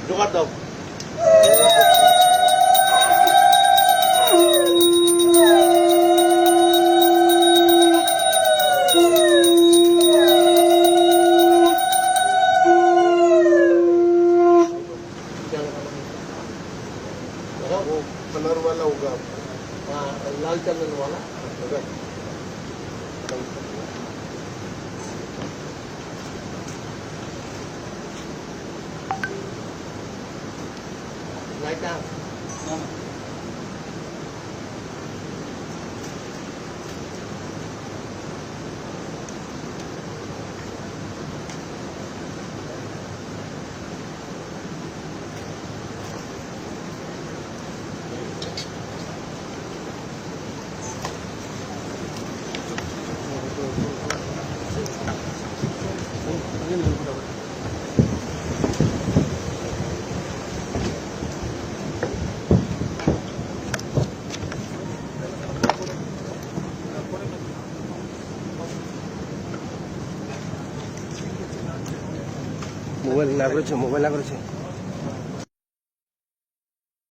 জোগাড় দাও। वो कलर वाला होगा हाँ, लाल चंदन वाला लाइट आ মোবাইল না করেছে